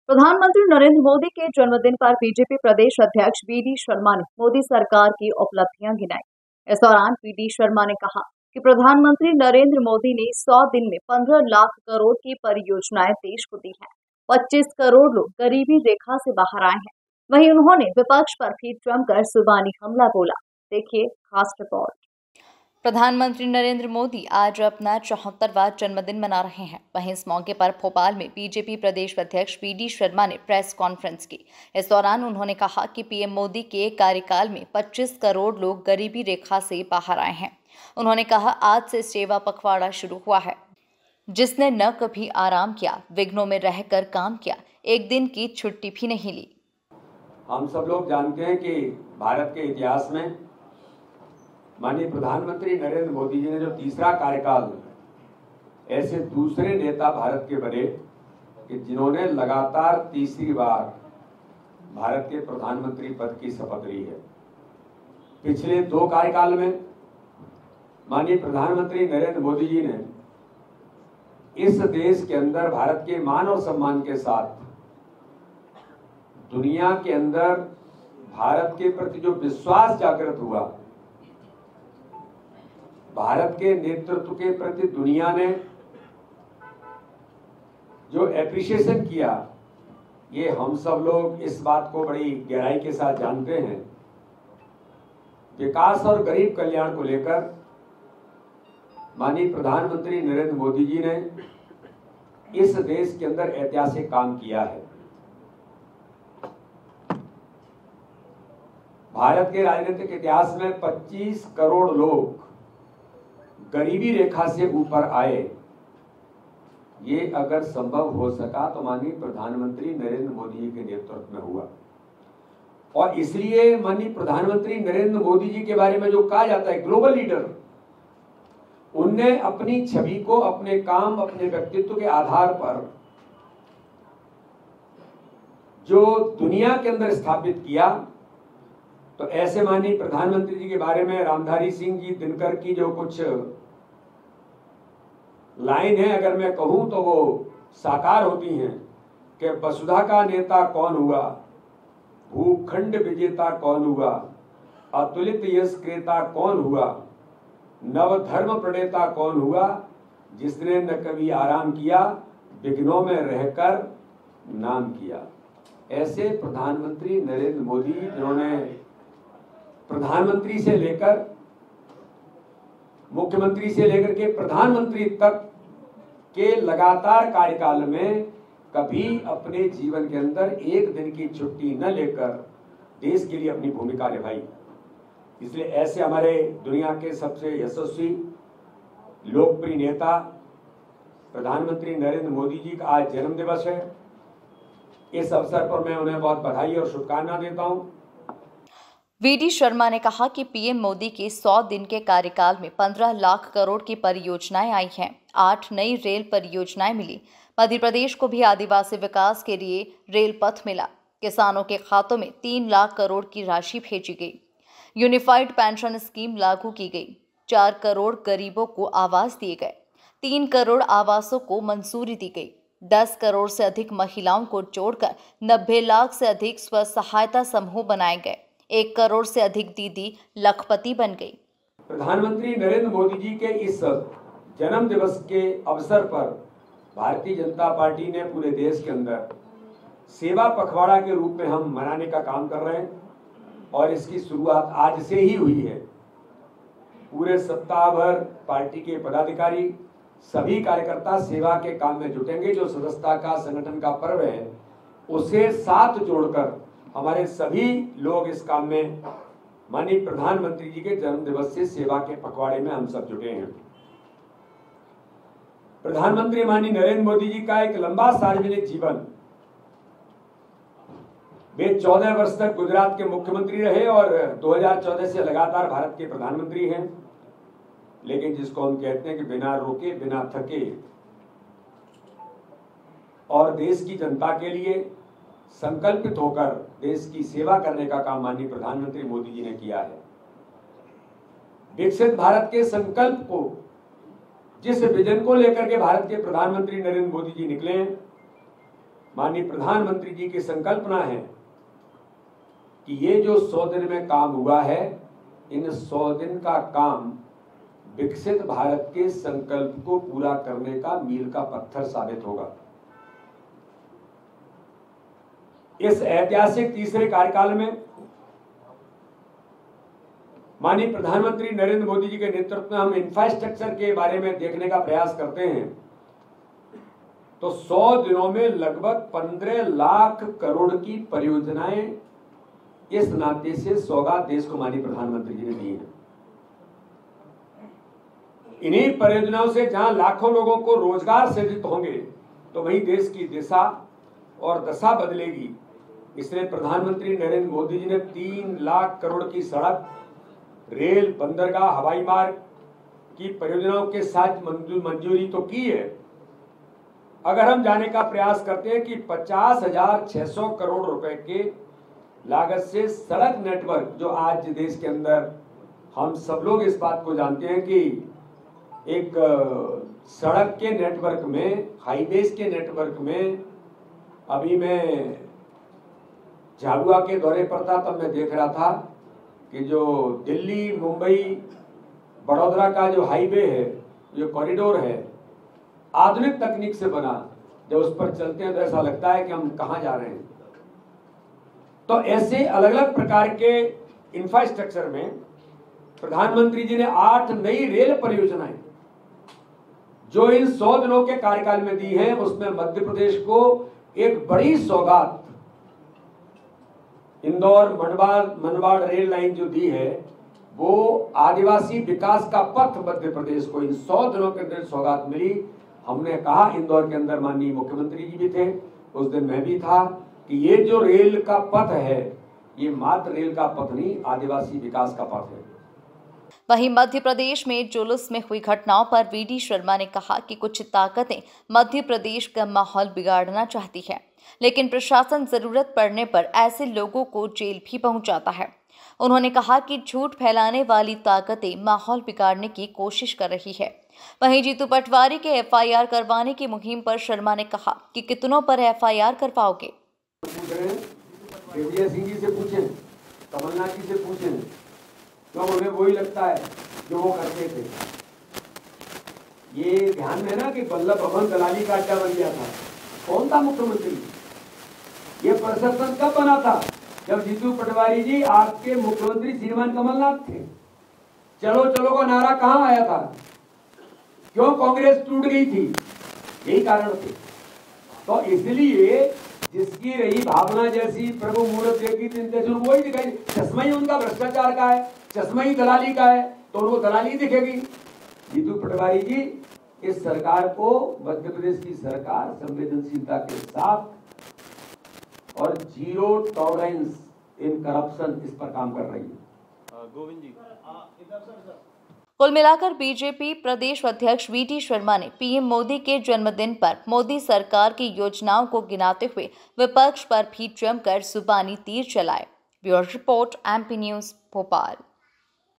प्रधानमंत्री नरेंद्र मोदी के जन्मदिन पर बीजेपी प्रदेश अध्यक्ष वी.डी. शर्मा ने मोदी सरकार की उपलब्धियां गिनाई। इस दौरान वी.डी. शर्मा ने कहा कि प्रधानमंत्री नरेंद्र मोदी ने 100 दिन में 15 लाख करोड़ की परियोजनाएं देश को दी हैं। 25 करोड़ लोग गरीबी रेखा से बाहर आए हैं। वहीं उन्होंने विपक्ष पर भी जमकर जुबानी हमला बोला। देखिए खास रिपोर्ट। प्रधानमंत्री नरेंद्र मोदी आज अपना 74वां जन्मदिन मना रहे हैं। वहीं इस मौके पर भोपाल में बीजेपी प्रदेश अध्यक्ष वी.डी. शर्मा ने प्रेस कॉन्फ्रेंस की। इस दौरान उन्होंने कहा कि पीएम मोदी के कार्यकाल में 25 करोड़ लोग गरीबी रेखा से बाहर आए हैं। उन्होंने कहा, आज से सेवा पखवाड़ा शुरू हुआ है। जिसने न कभी आराम किया, विघ्नों में रहकर काम किया, एक दिन की छुट्टी भी नहीं ली। हम सब लोग जानते हैं कि भारत के इतिहास में माननीय प्रधानमंत्री नरेंद्र मोदी जी ने जो तीसरा कार्यकाल, ऐसे दूसरे नेता भारत के बने कि जिन्होंने लगातार तीसरी बार भारत के प्रधानमंत्री पद की शपथ ली है। पिछले 2 कार्यकाल में माननीय प्रधानमंत्री नरेंद्र मोदी जी ने इस देश के अंदर भारत के मान और सम्मान के साथ दुनिया के अंदर भारत के प्रति जो विश्वास जागृत हुआ, भारत के नेतृत्व के प्रति दुनिया ने जो एप्रिसिएशन किया, ये हम सब लोग इस बात को बड़ी गहराई के साथ जानते हैं। विकास और गरीब कल्याण को लेकर माननीय प्रधानमंत्री नरेंद्र मोदी जी ने इस देश के अंदर ऐतिहासिक काम किया है। भारत के राजनीतिक इतिहास में 25 करोड़ लोग गरीबी रेखा से ऊपर आए। ये अगर संभव हो सका तो माननीय प्रधानमंत्री नरेंद्र मोदी जी के नेतृत्व में हुआ। और इसलिए माननीय प्रधानमंत्री नरेंद्र मोदी जी के बारे में जो कहा जाता है ग्लोबल लीडर, उनने अपनी छवि को अपने काम, अपने व्यक्तित्व के आधार पर जो दुनिया के अंदर स्थापित किया, तो ऐसे माननीय प्रधानमंत्री जी के बारे में रामधारी सिंह जी दिनकर की जो कुछ लाइन है, अगर मैं कहूं तो वो साकार होती हैं कि वसुधा का नेता कौन हुआ, भूखंड विजेता कौन हुआ, अतुलित यश क्रेता कौन हुआ, नव धर्म प्रणेता कौन हुआ, जिसने न कभी आराम किया, विघ्नों में रहकर नाम किया। ऐसे प्रधानमंत्री नरेंद्र मोदी, जिन्होंने प्रधानमंत्री से लेकर मुख्यमंत्री से लेकर के प्रधानमंत्री तक के लगातार कार्यकाल में कभी अपने जीवन के अंदर एक दिन की छुट्टी न लेकर देश के लिए अपनी भूमिका निभाई। इसलिए ऐसे हमारे दुनिया के सबसे यशस्वी लोकप्रिय नेता प्रधानमंत्री नरेंद्र मोदी जी का आज जन्म दिवस है। इस अवसर पर मैं उन्हें बहुत बधाई और शुभकामनाएं देता हूं। वी.डी. शर्मा ने कहा कि पीएम मोदी के 100 दिन के कार्यकाल में 15 लाख करोड़ की परियोजनाएं आई हैं। 8 नई रेल परियोजनाएं मिली। मध्य प्रदेश को भी आदिवासी विकास के लिए रेल पथ मिला। किसानों के खातों में 3 लाख करोड़ की राशि भेजी गई। यूनिफाइड पेंशन स्कीम लागू की गई। 4 करोड़ गरीबों को आवास दिए गए। 3 करोड़ आवासों को मंजूरी दी गई। 10 करोड़ से अधिक महिलाओं को जोड़कर 90 लाख से अधिक स्व सहायता समूह बनाए गए। 1 करोड़ से अधिक दीदी लखपति बन गई। प्रधानमंत्री नरेंद्र मोदी जी के इस जन्म दिवस के अवसर पर भारतीय जनता पार्टी ने पूरे देश के अंदर सेवा पखवाड़ा के रूप में हम मनाने का काम कर रहे हैं और इसकी शुरुआत आज से ही हुई है। पूरे सप्ताह भर पार्टी के पदाधिकारी, सभी कार्यकर्ता सेवा के काम में जुटेंगे। जो सदस्यता का संगठन का पर्व है, उसे साथ जोड़कर हमारे सभी लोग इस काम में माननीय प्रधानमंत्री जी के जन्म दिवस से सेवा के पखवाड़े में हम सब जुटे हैं। प्रधानमंत्री माननीय नरेंद्र मोदी जी का एक लंबा सार्वजनिक जीवन, वे 14 वर्ष तक गुजरात के मुख्यमंत्री रहे और 2014 से लगातार भारत के प्रधानमंत्री हैं। लेकिन जिसको हम कहते हैं कि बिना रुके, बिना थके और देश की जनता के लिए संकल्पित होकर देश की सेवा करने का काम माननीय प्रधानमंत्री मोदी जी ने किया है। विकसित भारत के संकल्प को, जिस विजन को लेकर के भारत के प्रधानमंत्री नरेंद्र मोदी जी निकले हैं, माननीय प्रधानमंत्री जी की संकल्पना है कि ये जो 100 दिन में काम हुआ है, इन 100 दिन का काम विकसित भारत के संकल्प को पूरा करने का मील का पत्थर साबित होगा। इस ऐतिहासिक तीसरे कार्यकाल में माननीय प्रधानमंत्री नरेंद्र मोदी जी के नेतृत्व में हम इंफ्रास्ट्रक्चर के बारे में देखने का प्रयास करते हैं तो 100 दिनों में लगभग 15 लाख करोड़ की परियोजनाएं इस नाते से सौगात देश को माननीय प्रधानमंत्री जी ने दी है। इन्हीं परियोजनाओं से जहां लाखों लोगों को रोजगार सृजित होंगे तो वहीं देश की दिशा और दशा बदलेगी। इसलिए प्रधानमंत्री नरेंद्र मोदी जी ने 3 लाख करोड़ की सड़क, रेल, बंदरगाह, हवाई मार्ग की परियोजनाओं के साथ मंजूरी तो की है। अगर हम जाने का प्रयास करते हैं कि 50,600 करोड़ रुपए के लागत से सड़क नेटवर्क, जो आज देश के अंदर हम सब लोग इस बात को जानते हैं कि एक सड़क के नेटवर्क में, हाईवेज के नेटवर्क में, अभी मैं झाबुआ के दौरे पर था तब मैं देख रहा था कि जो दिल्ली, मुंबई, बड़ौदा का जो हाईवे है, जो कॉरिडोर है, आधुनिक तकनीक से बना। जब उस पर चलते हैं तो ऐसा लगता है कि हम कहां जा रहे हैं। तो ऐसे अलग अलग प्रकार के इंफ्रास्ट्रक्चर में प्रधानमंत्री जी ने 8 नई रेल परियोजनाएं जो इन 100 दिनों के कार्यकाल में दी है, उसमें मध्य प्रदेश को एक बड़ी सौगात इंदौर मनवाड़ रेल लाइन जो दी है, वो आदिवासी विकास का पथ मध्य प्रदेश को इन 100 दिनों के अंदर सौगात मिली। हमने कहा, इंदौर के अंदर माननीय मुख्यमंत्री जी भी थे, उस दिन मैं भी था, कि ये जो रेल का पथ है, ये मात्र रेल का पथ नहीं, आदिवासी विकास का पथ है। वहीं मध्य प्रदेश में जुलूस में हुई घटनाओं पर वीडी शर्मा ने कहा कि कुछ ताकतें मध्य प्रदेश का माहौल बिगाड़ना चाहती है, लेकिन प्रशासन जरूरत पड़ने पर ऐसे लोगों को जेल भी पहुंचाता है। उन्होंने कहा कि झूठ फैलाने वाली ताकतें माहौल बिगाड़ने की कोशिश कर रही है। वहीं जीतू पटवारी के FIR करवाने की मुहिम पर शर्मा ने कहा कि कितनों पर FIR करवाओगे। देवरिया सिंह जी से पूछें, कमलनाथ जी से पूछें, तो उन्हें वही लगता है जो वो करते थे। ये ध्यान में ना कि वल्लभ भवन दलाली का अड्डा बन गया था। कौन था मुख्यमंत्री? ये प्रशासन कब बना था? जब जीतू पटवारी जी आपके मुख्यमंत्री श्रीमान कमलनाथ थे। चलो चलो का नारा कहां आया था? क्यों कांग्रेस टूट गई थी? यही कारण थे। तो इसलिए जिसकी रही भावना जैसी प्रभु मूर्त देखी तीन वही दिखाई। चश्मा ही उनका भ्रष्टाचार का है, चश्मा ही दलाली का है, तो उनको दलाली दिखेगी। जीतू पटवारी जी इस सरकार को, मध्य प्रदेश की सरकार संवेदनशीलता के साथ और 0 टॉलरेंस इन करप्शन, इस पर काम कर रही है। गोविंद जी, कुल मिलाकर बीजेपी प्रदेश अध्यक्ष वीडी शर्मा ने पीएम मोदी के जन्मदिन पर मोदी सरकार की योजनाओं को गिनाते हुए विपक्ष पर भी जमकर जुबानी तीर चलाए। Bureau report, MP news, Bhopal.